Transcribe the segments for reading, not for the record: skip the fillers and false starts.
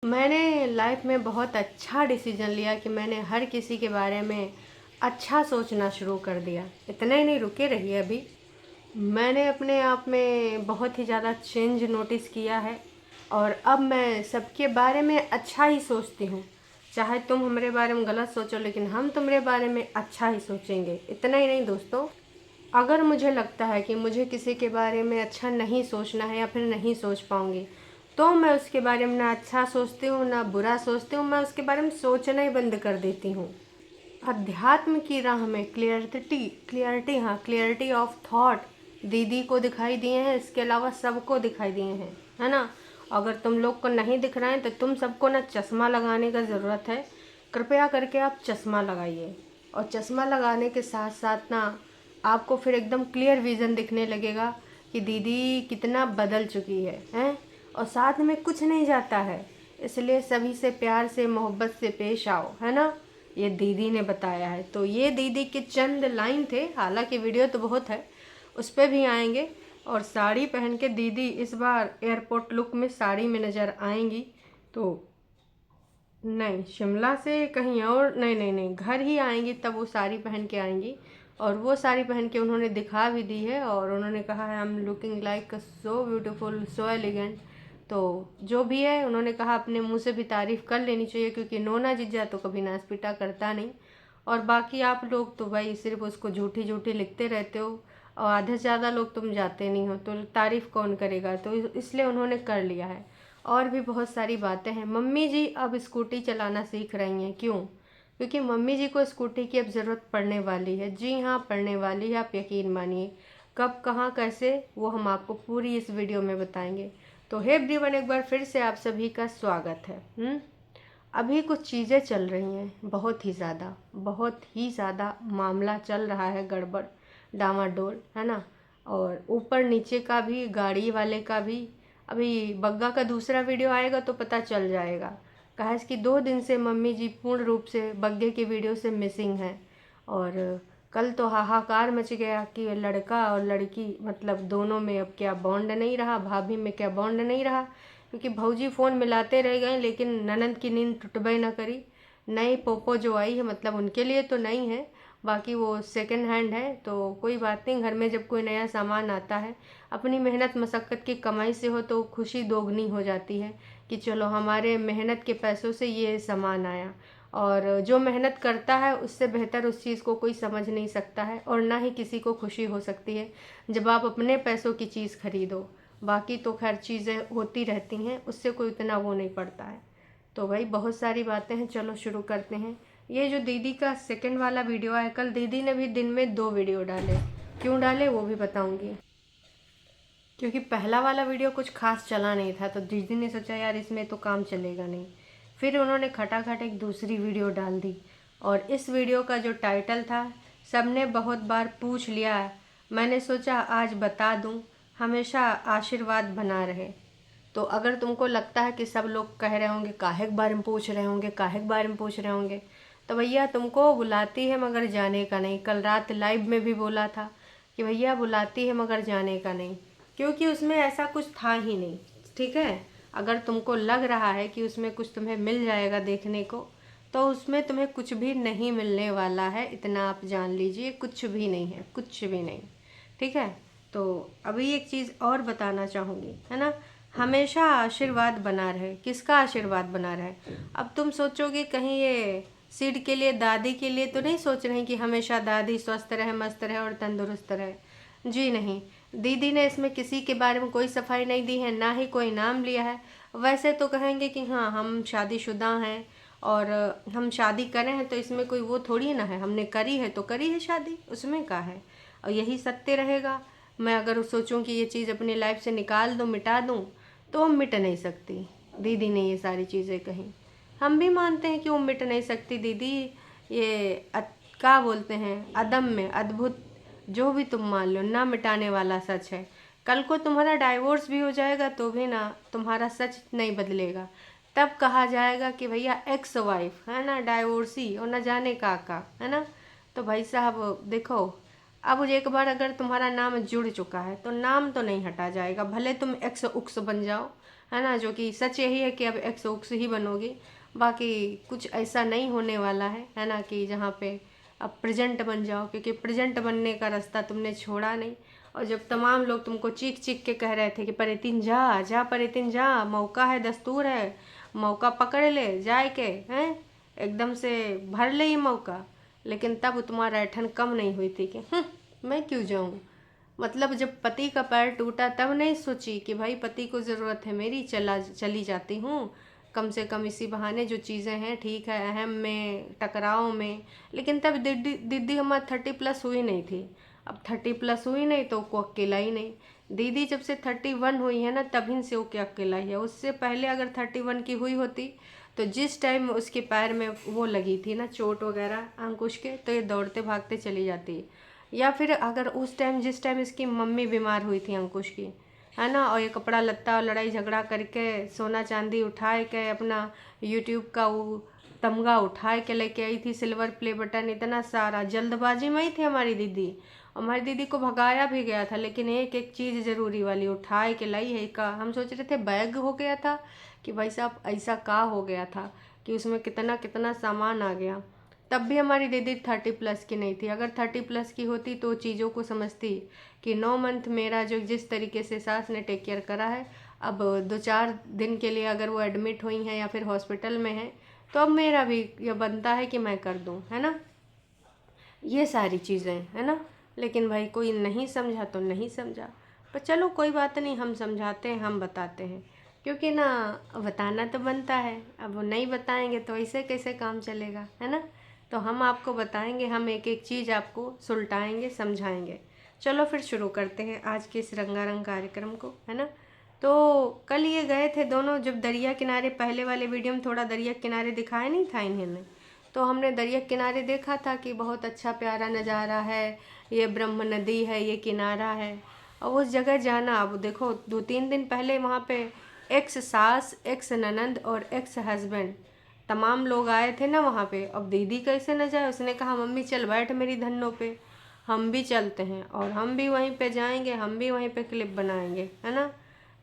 मैंने लाइफ में बहुत अच्छा डिसीजन लिया कि मैंने हर किसी के बारे में अच्छा सोचना शुरू कर दिया। इतना ही नहीं, रुके रहिए अभी। मैंने अपने आप में बहुत ही ज़्यादा चेंज नोटिस किया है और अब मैं सबके बारे में अच्छा ही सोचती हूँ। चाहे तुम हमारे बारे में गलत सोचो, लेकिन हम तुम्हारे बारे में अच्छा ही सोचेंगे। इतना ही नहीं दोस्तों, अगर मुझे लगता है कि मुझे किसी के बारे में अच्छा नहीं सोचना है या फिर नहीं सोच पाऊँगी, तो मैं उसके बारे में ना अच्छा सोचती हूँ ना बुरा सोचती हूँ, मैं उसके बारे में सोचना ही बंद कर देती हूँ। अध्यात्म की राह में क्लियरिटी ऑफ थॉट दीदी को दिखाई दिए हैं, इसके अलावा सबको दिखाई दिए हैं, है ना। अगर तुम लोग को नहीं दिख रहा है तो तुम सबको ना चश्मा लगाने का ज़रूरत है। कृपया करके आप चश्मा लगाइए, और चश्मा लगाने के साथ साथ ना आपको फिर एकदम क्लियर विज़न दिखने लगेगा कि दीदी कितना बदल चुकी है, हैं। और साथ में कुछ नहीं जाता है, इसलिए सभी से प्यार से मोहब्बत से पेश आओ, है ना। ये दीदी ने बताया है। तो ये दीदी के चंद लाइन थे, हालांकि वीडियो तो बहुत है, उस पर भी आएंगे। और साड़ी पहन के दीदी इस बार एयरपोर्ट लुक में साड़ी में नज़र आएंगी। तो नहीं, शिमला से कहीं और नहीं नहीं नहीं, घर ही आएंगी तब वो साड़ी पहन के आएंगी। और वो साड़ी पहन के उन्होंने दिखा भी दी है, और उन्होंने कहा है I am looking like so beautiful so elegant. तो जो भी है, उन्होंने कहा अपने मुंह से भी तारीफ़ कर लेनी चाहिए, क्योंकि नोना जीजा तो कभी नाच पीटा करता नहीं। और बाकी आप लोग तो भाई सिर्फ उसको झूठी झूठी लिखते रहते हो, और आधे से ज़्यादा लोग तुम जाते नहीं हो, तो तारीफ़ कौन करेगा। तो इसलिए उन्होंने कर लिया है। और भी बहुत सारी बातें हैं। मम्मी जी अब स्कूटी चलाना सीख रही हैं, क्यों? क्योंकि मम्मी जी को स्कूटी की अब ज़रूरत पड़ने वाली है। जी हाँ, पड़ने वाली है, आप यकीन मानिए। कब, कहाँ, कैसे, वो हम आपको पूरी इस वीडियो में बताएंगे। तो हे एवरीवन, एक बार फिर से आप सभी का स्वागत है। अभी कुछ चीज़ें चल रही हैं, बहुत ही ज़्यादा मामला चल रहा है, गड़बड़ डामाडोल, है ना। और ऊपर नीचे का भी, गाड़ी वाले का भी। अभी बग्गा का दूसरा वीडियो आएगा तो पता चल जाएगा। कहा कि 2 दिन से मम्मी जी पूर्ण रूप से बग्गे की वीडियो से मिसिंग है। और कल तो हाहाकार मच गया कि लड़का और लड़की, मतलब दोनों में अब क्या बॉन्ड नहीं रहा, भाभी में क्या बॉन्ड नहीं रहा। क्योंकि भौजी फ़ोन मिलाते रह गए, लेकिन ननद की नींद टूटबे ना करी। नई पोपो जो आई है, मतलब उनके लिए तो नहीं है, बाकी वो सेकंड हैंड है। तो कोई बात नहीं, घर में जब कोई नया सामान आता है, अपनी मेहनत मशक्क़त की कमाई से हो, तो खुशी दोगुनी हो जाती है कि चलो हमारे मेहनत के पैसों से ये सामान आया। और जो मेहनत करता है उससे बेहतर उस चीज़ को कोई समझ नहीं सकता है, और ना ही किसी को खुशी हो सकती है जब आप अपने पैसों की चीज़ खरीदो। बाकी तो खैर चीज़ें होती रहती हैं, उससे कोई उतना वो नहीं पड़ता है। तो भाई बहुत सारी बातें हैं, चलो शुरू करते हैं। ये जो दीदी का सेकंड वाला वीडियो है, कल दीदी ने भी दिन में 2 वीडियो डाले। क्यों डाले वो भी बताऊंगी। क्योंकि पहला वाला वीडियो कुछ खास चला नहीं था, तो दीदी ने सोचा यार इसमें तो काम चलेगा नहीं। फिर उन्होंने खटाखट एक दूसरी वीडियो डाल दी। और इस वीडियो का जो टाइटल था, सबने बहुत बार पूछ लिया, मैंने सोचा आज बता दूं, हमेशा आशीर्वाद बना रहे। तो अगर तुमको लगता है कि सब लोग कह रहे होंगे काहे के बारे में पूछ रहे होंगे, काहे के बारे में पूछ रहे होंगे, तो भैया तुमको बुलाती है मगर जाने का नहीं। कल रात लाइव में भी बोला था कि भैया बुलाती है मगर जाने का नहीं, क्योंकि उसमें ऐसा कुछ था ही नहीं। ठीक है, अगर तुमको लग रहा है कि उसमें कुछ तुम्हें मिल जाएगा देखने को, तो उसमें तुम्हें कुछ भी नहीं मिलने वाला है, इतना आप जान लीजिए। कुछ भी नहीं है, कुछ भी नहीं। ठीक है। तो अभी एक चीज़ और बताना चाहूँगी, है ना। हमेशा आशीर्वाद बना रहे, किसका आशीर्वाद बना रहे? अब तुम सोचोगे कहीं ये सीड के लिए, दादी के लिए तो नहीं सोच रही कि हमेशा दादी स्वस्थ रहे, मस्त रहे और तंदुरुस्त रहे। जी नहीं, दीदी ने इसमें किसी के बारे में कोई सफाई नहीं दी है, ना ही कोई नाम लिया है। वैसे तो कहेंगे कि हाँ हम शादीशुदा हैं और हम शादी करें हैं, तो इसमें कोई वो थोड़ी ना है, हमने करी है तो करी है शादी, उसमें क्या है। और यही सत्य रहेगा। मैं अगर सोचूं कि ये चीज़ अपनी लाइफ से निकाल दूं, मिटा दूं, तो वो मिट नहीं सकती। दीदी ने ये सारी चीज़ें कही, हम भी मानते हैं कि वो मिट नहीं सकती दीदी। ये क्या बोलते हैं, अदम्य अद्भुत, जो भी तुम मान लो, ना मिटाने वाला सच है। कल को तुम्हारा डाइवोर्स भी हो जाएगा तो भी ना तुम्हारा सच नहीं बदलेगा। तब कहा जाएगा कि भैया एक्स वाइफ है ना, डाइवोर्सी और न जाने का, है ना। तो भाई साहब देखो, अब एक बार अगर तुम्हारा नाम जुड़ चुका है तो नाम तो नहीं हटा जाएगा, भले तुम एक्स उक्स बन जाओ, है ना, जो कि सच यही है कि अब एक्स ओक्स ही बनोगी, बाकी कुछ ऐसा नहीं होने वाला है ना, कि जहाँ पे अब प्रेजेंट बन जाओ, क्योंकि प्रेजेंट बनने का रास्ता तुमने छोड़ा नहीं। और जब तमाम लोग तुमको चीख चीख के कह रहे थे कि परितिन जा जा, परितिन जा, मौका है, दस्तूर है, मौका पकड़ ले, जाए के हैं, एकदम से भर ले ये मौका, लेकिन तब तुम्हारा ऐठन कम नहीं हुई थी कि मैं क्यों जाऊँ। मतलब जब पति का पैर टूटा तब नहीं सोची कि भाई पति को ज़रूरत है मेरी, चली जाती हूँ, कम से कम इसी बहाने जो चीज़ें हैं ठीक है, अहम में टकराव में। लेकिन तब दीदी दीदी हमारी 30+ हुई नहीं थी। अब 30+ हुई नहीं तो वो अकेला ही नहीं। दीदी जब से 31 हुई है ना, तभी से वो क्या अकेला ही है। उससे पहले अगर 31 की हुई होती तो जिस टाइम उसके पैर में वो लगी थी ना चोट वगैरह अंकुश के, तो ये दौड़ते भागते चली जाती। या फिर अगर उस टाइम जिस टाइम इसकी मम्मी बीमार हुई थी अंकुश की, है ना, और ये कपड़ा लत्ता और लड़ाई झगड़ा करके सोना चांदी उठाए के अपना यूट्यूब का वो तमगा उठाए के लेके आई थी, सिल्वर प्ले बटन इतना सारा, जल्दबाजी में ही थी हमारी दीदी। हमारी दीदी को भगाया भी गया था, लेकिन एक एक चीज़ ज़रूरी वाली उठाए के लाई है का। हम सोच रहे थे बैग हो गया था कि भाई साहब ऐसा का हो गया था कि उसमें कितना कितना सामान आ गया। तब भी हमारी दीदी 30+ की नहीं थी। अगर 30+ की होती तो चीज़ों को समझती कि 9 मंथ मेरा जो जिस तरीके से सास ने टेक केयर करा है, अब 2-4 दिन के लिए अगर वो एडमिट हुई हैं या फिर हॉस्पिटल में हैं, तो अब मेरा भी ये बनता है कि मैं कर दूं, है ना, ये सारी चीज़ें, है ना। लेकिन भाई कोई नहीं समझा तो नहीं समझा, पर चलो कोई बात नहीं, हम समझाते हैं, हम बताते हैं, क्योंकि ना बताना तो बनता है। अब वो नहीं बताएंगे तो ऐसे कैसे काम चलेगा, है ना। तो हम आपको बताएंगे, हम एक एक चीज़ आपको सुलटाएंगे, समझाएंगे। चलो फिर शुरू करते हैं आज के इस रंगारंग कार्यक्रम को, है ना। तो कल ये गए थे दोनों जब दरिया किनारे, पहले वाले वीडियो में थोड़ा दरिया किनारे दिखाया नहीं था इन्होंने, तो हमने दरिया किनारे देखा था कि बहुत अच्छा प्यारा नज़ारा है, ये ब्रह्म नदी है, ये किनारा है। और उस जगह जाना, अब देखो 2-3 दिन पहले वहाँ पे एक्स सास, एक्स ननंद और एक्स हस्बैंड तमाम लोग आए थे ना वहाँ पे। अब दीदी कैसे न जाए, उसने कहा मम्मी चल बैठ मेरी धन्नों पे, हम भी चलते हैं और हम भी वहीं पे जाएंगे, हम भी वहीं पे क्लिप बनाएंगे, है ना।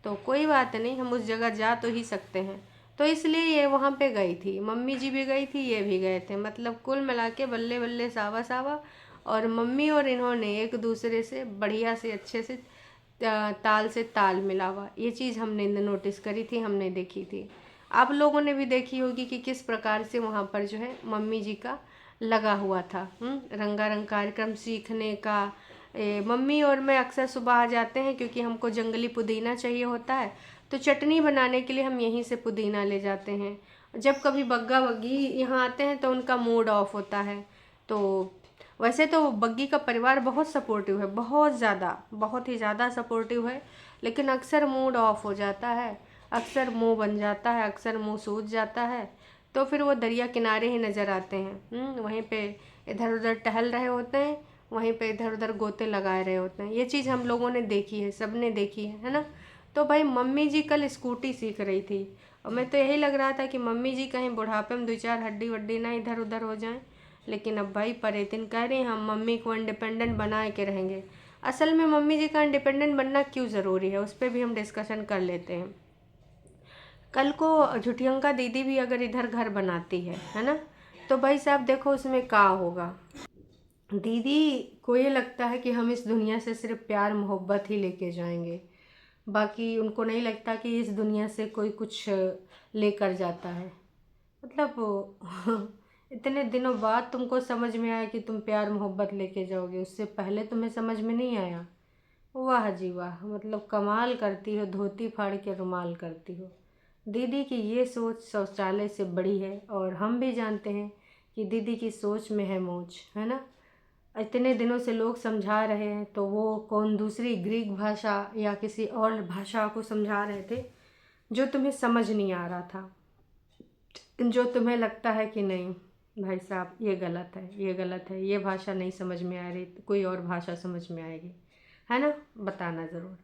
तो कोई बात नहीं, हम उस जगह जा तो ही सकते हैं। तो इसलिए ये वहाँ पे गई थी, मम्मी जी भी गई थी, ये भी गए थे, मतलब कुल मिला के बल्ले बल्ले सावा सावा। और मम्मी और इन्होंने एक दूसरे से बढ़िया से अच्छे से ताल से ताल मिला हुआ, ये चीज़ हमने नोटिस करी थी, हमने देखी थी। आप लोगों ने भी देखी होगी कि किस प्रकार से वहाँ पर जो है मम्मी जी का लगा हुआ था रंगारंग कार्यक्रम सीखने का। मम्मी और मैं अक्सर सुबह आ जाते हैं, क्योंकि हमको जंगली पुदीना चाहिए होता है, तो चटनी बनाने के लिए हम यहीं से पुदीना ले जाते हैं। जब कभी बग्गा बग्गी यहाँ आते हैं तो उनका मूड ऑफ होता है। तो वैसे तो बग्गी का परिवार बहुत सपोर्टिव है, बहुत ज़्यादा, बहुत ही ज़्यादा सपोर्टिव है, लेकिन अक्सर मूड ऑफ हो जाता है, अक्सर मुंह बन जाता है, अक्सर मुंह सूज जाता है। तो फिर वो दरिया किनारे ही नज़र आते हैं, वहीं पे इधर उधर टहल रहे होते हैं, वहीं पे इधर उधर गोते लगाए रहे होते हैं। ये चीज़ हम लोगों ने देखी है, सब ने देखी है ना। तो भाई मम्मी जी कल स्कूटी सीख रही थी, और मैं तो यही लग रहा था कि मम्मी जी कहीं बुढ़ापे में 2-4 हड्डी वड्डी ना इधर उधर हो जाएं। लेकिन अब भाई परेतिन कह रही हम मम्मी को इंडिपेंडेंट बनाए के रहेंगे। असल में मम्मी जी का इंडिपेंडेंट बनना क्यों ज़रूरी है, उस पर भी हम डिस्कशन कर लेते हैं। कल को झुठियंका दीदी भी अगर इधर घर बनाती है ना, तो भाई साहब देखो उसमें क्या होगा। दीदी को ये लगता है कि हम इस दुनिया से सिर्फ प्यार मोहब्बत ही लेके जाएंगे, बाकी उनको नहीं लगता कि इस दुनिया से कोई कुछ लेकर जाता है। मतलब इतने दिनों बाद तुमको समझ में आया कि तुम प्यार मोहब्बत लेके जाओगे, उससे पहले तुम्हें समझ में नहीं आया। वाह जी वाह, मतलब कमाल करती हो, धोती फाड़ के रुमाल करती हो। दीदी की ये सोच शौचालय से बड़ी है, और हम भी जानते हैं कि दीदी की सोच में है मौज, है ना। इतने दिनों से लोग समझा रहे हैं, तो वो कौन दूसरी ग्रीक भाषा या किसी और भाषा को समझा रहे थे जो तुम्हें समझ नहीं आ रहा था, जो तुम्हें लगता है कि नहीं भाई साहब ये गलत है, ये गलत है, ये भाषा नहीं समझ में आ रही, तो कोई और भाषा समझ में आएगी, है ना। बताना ज़रूर,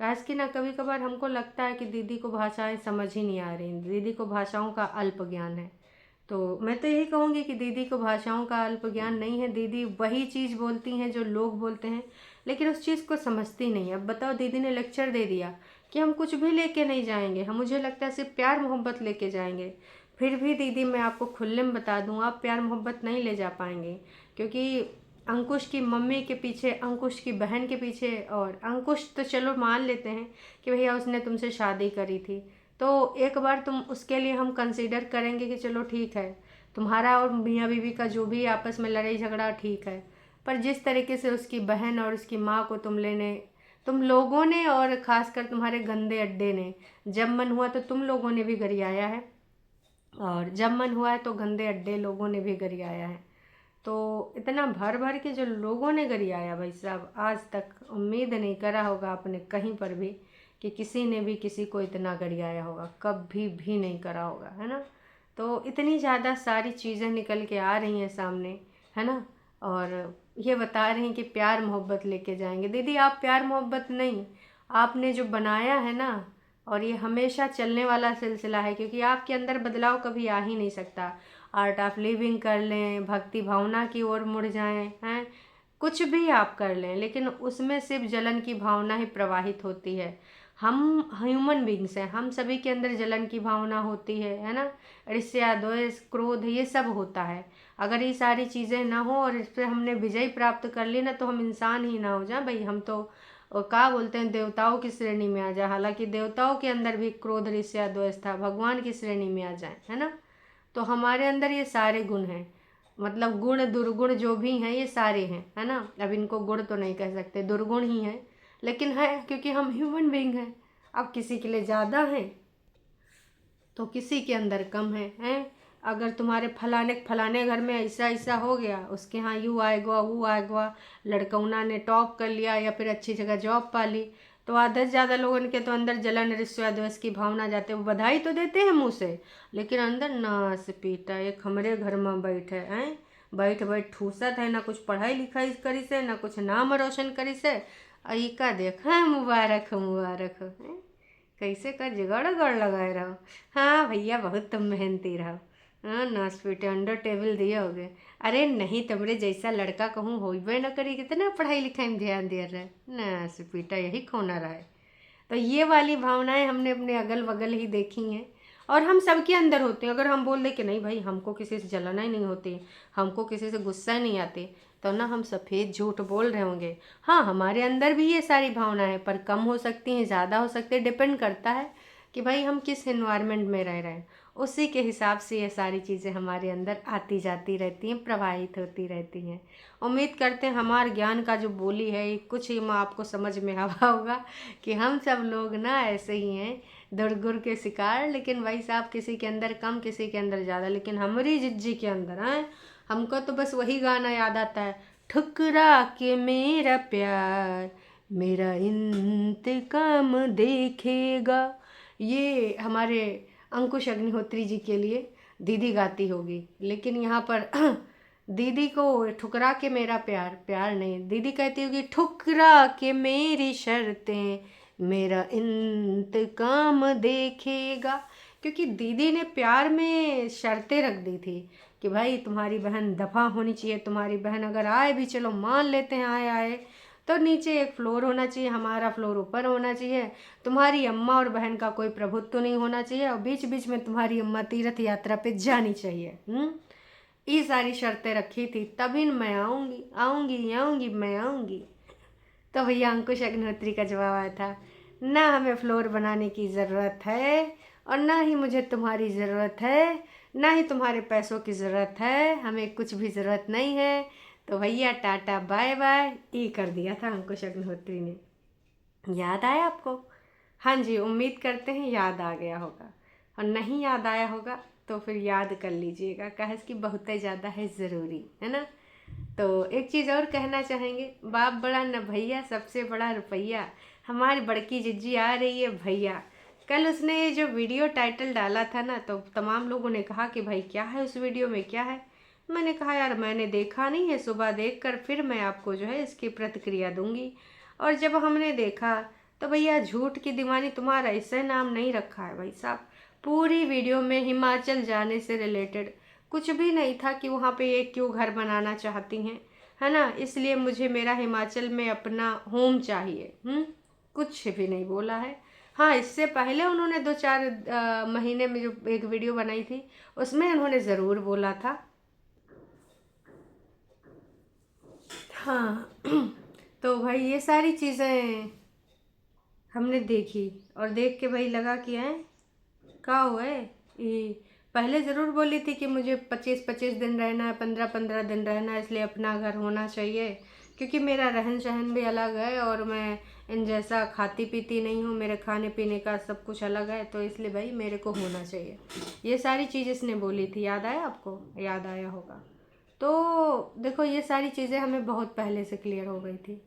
काश कि ना कभी कभार हमको लगता है कि दीदी को भाषाएं समझ ही नहीं आ रही, दीदी को भाषाओं का अल्प ज्ञान है। तो मैं तो यही कहूँगी कि दीदी को भाषाओं का अल्प ज्ञान नहीं है, दीदी वही चीज़ बोलती हैं जो लोग बोलते हैं, लेकिन उस चीज़ को समझती नहीं। अब बताओ, दीदी ने लेक्चर दे दिया कि हम कुछ भी लेके नहीं जाएंगे, हम मुझे लगता है सिर्फ प्यार मोहब्बत लेके जाएंगे। फिर भी दीदी मैं आपको खुले में बता दूं, आप प्यार मोहब्बत नहीं ले जा पाएंगे, क्योंकि अंकुश की मम्मी के पीछे, अंकुश की बहन के पीछे, और अंकुश तो चलो मान लेते हैं कि भैया उसने तुमसे शादी करी थी, तो एक बार तुम उसके लिए हम कंसीडर करेंगे कि चलो ठीक है, तुम्हारा और मियाँ बीवी का जो भी आपस में लड़ाई झगड़ा ठीक है, पर जिस तरीके से उसकी बहन और उसकी माँ को तुम लोगों ने और ख़ासकर तुम्हारे गंदे अड्डे ने, जब मन हुआ तो तुम लोगों ने भी गरियाया है, और जब मन हुआ है तो गंदे अड्डे लोगों ने भी गरियाया है। तो इतना भर भर के जो लोगों ने गरियाया भाई साहब, आज तक उम्मीद नहीं करा होगा आपने कहीं पर भी कि किसी ने भी किसी को इतना गरियाया होगा, कभी भी नहीं करा होगा, है ना। तो इतनी ज़्यादा सारी चीज़ें निकल के आ रही हैं सामने, है ना, और ये बता रहे हैं कि प्यार मोहब्बत लेके जाएंगे। दीदी आप प्यार मोहब्बत नहीं, आपने जो बनाया है ना, और ये हमेशा चलने वाला सिलसिला है, क्योंकि आपके अंदर बदलाव कभी आ ही नहीं सकता। आर्ट ऑफ लिविंग कर लें, भक्ति भावना की ओर मुड़ जाएं, हैं, कुछ भी आप कर लें, लेकिन उसमें सिर्फ जलन की भावना ही प्रवाहित होती है। हम ह्यूमन बींग्स हैं, हम सभी के अंदर जलन की भावना होती है ना, ईर्ष्या, द्वेष, क्रोध, ये सब होता है। अगर ये सारी चीज़ें ना हो और इस पर हमने विजय प्राप्त कर ली ना, तो हम इंसान ही ना हो जाए भाई, हम तो क्या बोलते हैं, देवताओं की श्रेणी में आ जाए। हालांकि देवताओं के अंदर भी क्रोध, ईर्ष्या, द्वेष था, भगवान की श्रेणी में आ जाए, है ना। तो हमारे अंदर ये सारे गुण हैं, मतलब गुण दुर्गुण जो भी हैं ये सारे हैं, है ना। अब इनको गुण तो नहीं कह सकते, दुर्गुण ही हैं, लेकिन है क्योंकि हम ह्यूमन बीइंग हैं। अब किसी के लिए ज़्यादा हैं तो किसी के अंदर कम है। अगर तुम्हारे फलाने घर में ऐसा ऐसा हो गया, उसके यहाँ यूँ आएगा वो आएगा, लड़कौना ने टॉप कर लिया या फिर अच्छी जगह जॉब पा ली, तो आधे से ज़्यादा लोगों के तो अंदर जलन, ईर्ष्या, द्वेष की भावना जाते। वो बधाई तो देते हैं मुँह से, लेकिन अंदर नास पीटा एक हमरे घर में बैठे हैं, बैठ बैठ ठूसत है, ना कुछ पढ़ाई लिखाई करी से, ना कुछ नाम रोशन करी से। का देखा मुबारक हो मुबारक हो, कैसे का जुगाड़ गड़ लगाए रहो। हाँ भैया बहुत तुम मेहनती रहो, हाँ नाच पीटे अंडर टेबल दिए हो गए। अरे नहीं, तुमरे जैसा लड़का कहूँ होइबे न करी, कितना पढ़ाई लिखाई में ध्यान दिया रहे, नाच पीटा यही खोना रहा है। तो ये वाली भावनाएं हमने अपने अगल बगल ही देखी हैं, और हम सबके अंदर होते हैं। अगर हम बोल दें कि नहीं भाई हमको किसी से जलन ही नहीं होती, हमको किसी से गुस्सा नहीं आती, तो ना हम सफ़ेद झूठ बोल रहे होंगे। हाँ हमारे अंदर भी ये सारी भावनाएं, पर कम हो सकती हैं, ज़्यादा हो सकती है, डिपेंड करता है कि भाई हम किस इन्वायरमेंट में रह रहे हैं, उसी के हिसाब से ये सारी चीज़ें हमारे अंदर आती जाती रहती हैं, प्रवाहित होती रहती हैं। उम्मीद करते हैं हमारे ज्ञान का जो बोली है कुछ ही आपको समझ में आवा होगा कि हम सब लोग ना ऐसे ही हैं, दुर्गुण के शिकार। लेकिन भाई साहब किसी के अंदर कम, किसी के अंदर ज़्यादा, लेकिन हमारी जिज्जी के अंदर हैं। हमको तो बस वही गाना याद आता है, ठुकरा के मेरा प्यार मेरा इंतकाम देखेगा। ये हमारे अंकुश अग्निहोत्री जी के लिए दीदी गाती होगी, लेकिन यहाँ पर दीदी को ठुकरा के मेरा प्यार, प्यार नहीं, दीदी कहती होगी ठुकरा के मेरी शर्तें मेरा इंतकाम देखेगा। क्योंकि दीदी ने प्यार में शर्तें रख दी थी कि भाई तुम्हारी बहन दफ़ा होनी चाहिए, तुम्हारी बहन अगर आए भी, चलो मान लेते हैं आए आए, तो नीचे एक फ्लोर होना चाहिए, हमारा फ्लोर ऊपर होना चाहिए, तुम्हारी अम्मा और बहन का कोई प्रभुत्व नहीं होना चाहिए, और बीच बीच में तुम्हारी अम्मा तीर्थ यात्रा पे जानी चाहिए। ये सारी शर्तें रखी थी, तभी मैं आऊँगी आऊँगी आऊँगी मैं आऊँगी। तो भैया अंकुश अग्निहोत्री का जवाब आया था, ना हमें फ्लोर बनाने की ज़रूरत है, और ना ही मुझे तुम्हारी ज़रूरत है, ना ही तुम्हारे पैसों की ज़रूरत है, हमें कुछ भी ज़रूरत नहीं है। तो भैया टाटा बाय बाय, ये कर दिया था अंकुश अग्निहोत्री ने। याद आया आपको? हाँ जी, उम्मीद करते हैं याद आ गया होगा, और नहीं याद आया होगा तो फिर याद कर लीजिएगा, कहे कि बहुत ही ज़्यादा है ज़रूरी, है ना। तो एक चीज़ और कहना चाहेंगे, बाप बड़ा न भैया, सबसे बड़ा रुपया। हमारी बड़की जिज्जी आ रही है भैया। कल उसने जो वीडियो टाइटल डाला था ना, तो तमाम लोगों ने कहा कि भाई क्या है उस वीडियो में, क्या है। मैंने कहा यार मैंने देखा नहीं है, सुबह देखकर फिर मैं आपको जो है इसकी प्रतिक्रिया दूंगी। और जब हमने देखा तो भैया झूठ की दीवानी तुम्हारा इससे नाम नहीं रखा है भाई साहब। पूरी वीडियो में हिमाचल जाने से रिलेटेड कुछ भी नहीं था कि वहाँ पे ये क्यों घर बनाना चाहती हैं, है ना, इसलिए मुझे मेरा हिमाचल में अपना होम चाहिए, कुछ भी नहीं बोला है। हाँ, इससे पहले उन्होंने 2-4 महीने में जो एक वीडियो बनाई थी, उसमें उन्होंने ज़रूर बोला था। हाँ तो भाई ये सारी चीज़ें हमने देखी, और देख के भाई लगा कि हैं का हुआ है ये। पहले ज़रूर बोली थी कि मुझे 25-25 दिन रहना है, 15-15 दिन रहना है, इसलिए अपना घर होना चाहिए, क्योंकि मेरा रहन सहन भी अलग है और मैं इन जैसा खाती पीती नहीं हूँ, मेरे खाने पीने का सब कुछ अलग है, तो इसलिए भाई मेरे को होना चाहिए। ये सारी चीज़ इसने बोली थी, याद आया आपको? याद आया होगा। तो देखो ये सारी चीज़ें हमें बहुत पहले से क्लियर हो गई थी,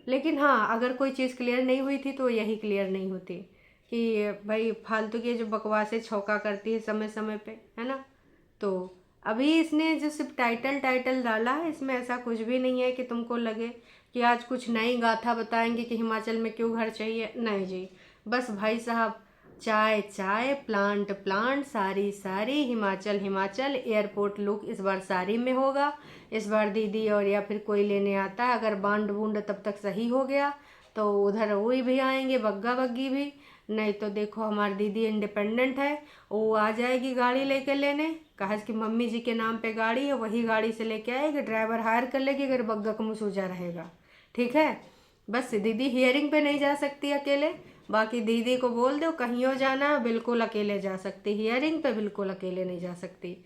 लेकिन हाँ अगर कोई चीज़ क्लियर नहीं हुई थी तो यही क्लियर नहीं होती कि भाई फालतू की जो बकवासें छौका करती है समय समय पे, है ना। तो अभी इसने जो सिर्फ टाइटल टाइटल डाला है, इसमें ऐसा कुछ भी नहीं है कि तुमको लगे कि आज कुछ नई गाथा बताएंगे कि हिमाचल में क्यों घर चाहिए। नहीं जी, बस भाई साहब चाय चाय, प्लांट प्लांट, सारी सारी, हिमाचल हिमाचल, एयरपोर्ट लुक इस बार सारी में होगा। इस बार दीदी और या फिर कोई लेने आता है, अगर बांड बूंड तब तक सही हो गया तो उधर वही भी आएंगे, बग्गा बग्गी भी। नहीं तो देखो हमारी दीदी इंडिपेंडेंट है, वो आ जाएगी गाड़ी लेके लेने, कहा कि मम्मी जी के नाम पे गाड़ी है, वही गाड़ी से लेके आएगी, ड्राइवर हायर कर लेगी अगर बग्गा का मुसूजा रहेगा। ठीक है, बस दीदी हियरिंग पे नहीं जा सकती अकेले, बाकी दीदी को बोल दो कहीं हो जाना है बिल्कुल अकेले जा सकती, हियरिंग पे बिल्कुल अकेले नहीं जा सकती।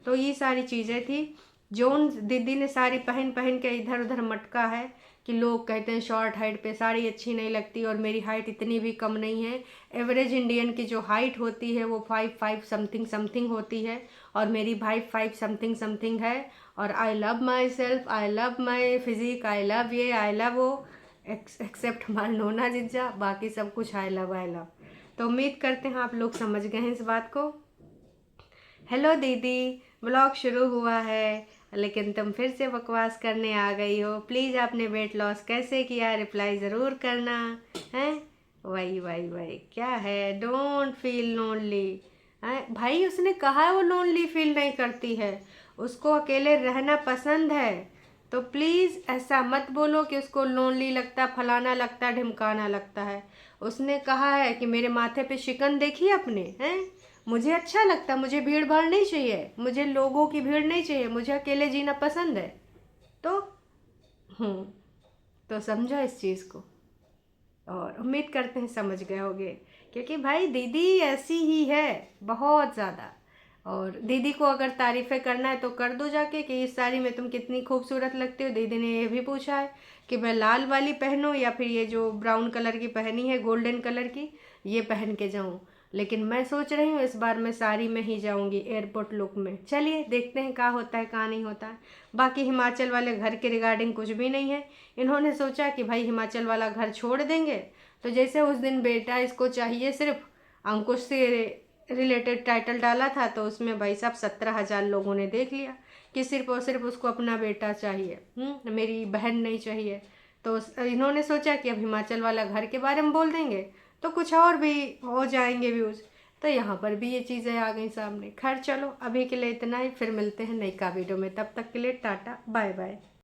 तो ये सारी चीज़ें थी जो उन दीदी ने साड़ी पहन पहन के इधर उधर मटका है कि लोग कहते हैं शॉर्ट हाइट पे साड़ी अच्छी नहीं लगती, और मेरी हाइट इतनी भी कम नहीं है। एवरेज इंडियन की जो हाइट होती है वो 5'5" समथिंग समथिंग होती है, और मेरी 5'5" समथिंग समथिंग है। और I love myself, I love my physique, I love ये आई लव वो, एक्सेप्ट हमारा नोना जिज्जा, बाकी सब कुछ आई लव आई लव। तो उम्मीद करते हैं आप लोग समझ गए हैं इस बात को। हेलो दीदी, ब्लॉग शुरू हुआ है लेकिन तुम फिर से बकवास करने आ गई हो। प्लीज़ आपने वेट लॉस कैसे किया, रिप्लाई ज़रूर करना है। वही वही वही क्या है, डोंट फील लोनली। भाई उसने कहा है वो लोनली फील नहीं करती है, उसको अकेले रहना पसंद है। तो प्लीज़ ऐसा मत बोलो कि उसको लोनली लगता, फलाना लगता, ढिमकाना लगता है। उसने कहा है कि मेरे माथे पे शिकन देखिए अपने, हैं, मुझे अच्छा लगता, मुझे भीड़ भाड़ नहीं चाहिए, मुझे लोगों की भीड़ नहीं चाहिए, मुझे अकेले जीना पसंद है। तो हम्म तो समझो इस चीज़ को, और उम्मीद करते हैं समझ गए होगे, क्योंकि भाई दीदी ऐसी ही है बहुत ज़्यादा। और दीदी को अगर तारीफ़ें करना है तो कर दो जाके कि इस साड़ी में तुम कितनी खूबसूरत लगती हो। दीदी ने ये भी पूछा है कि मैं लाल वाली पहनूं या फिर ये जो ब्राउन कलर की पहनी है गोल्डन कलर की, ये पहन के जाऊं। लेकिन मैं सोच रही हूँ इस बार मैं साड़ी में ही जाऊंगी एयरपोर्ट लुक में। चलिए देखते हैं क्या होता है क्या नहीं होता है। बाकी हिमाचल वाले घर के रिगार्डिंग कुछ भी नहीं है। इन्होंने सोचा कि भाई हिमाचल वाला घर छोड़ देंगे, तो जैसे उस दिन बेटा इसको चाहिए सिर्फ अंकुश से रिलेटेड टाइटल डाला था, तो उसमें भाई साहब 17,000 लोगों ने देख लिया कि सिर्फ और सिर्फ उसको अपना बेटा चाहिए, मेरी बहन नहीं चाहिए। तो इन्होंने सोचा कि अब हिमाचल वाला घर के बारे में बोल देंगे तो कुछ और भी हो जाएंगे व्यूज़। तो यहाँ पर भी ये चीज़ें आ गई सामने। खैर चलो अभी के लिए इतना ही, फिर मिलते हैं नई का वीडियो में, तब तक के लिए टाटा बाय बाय।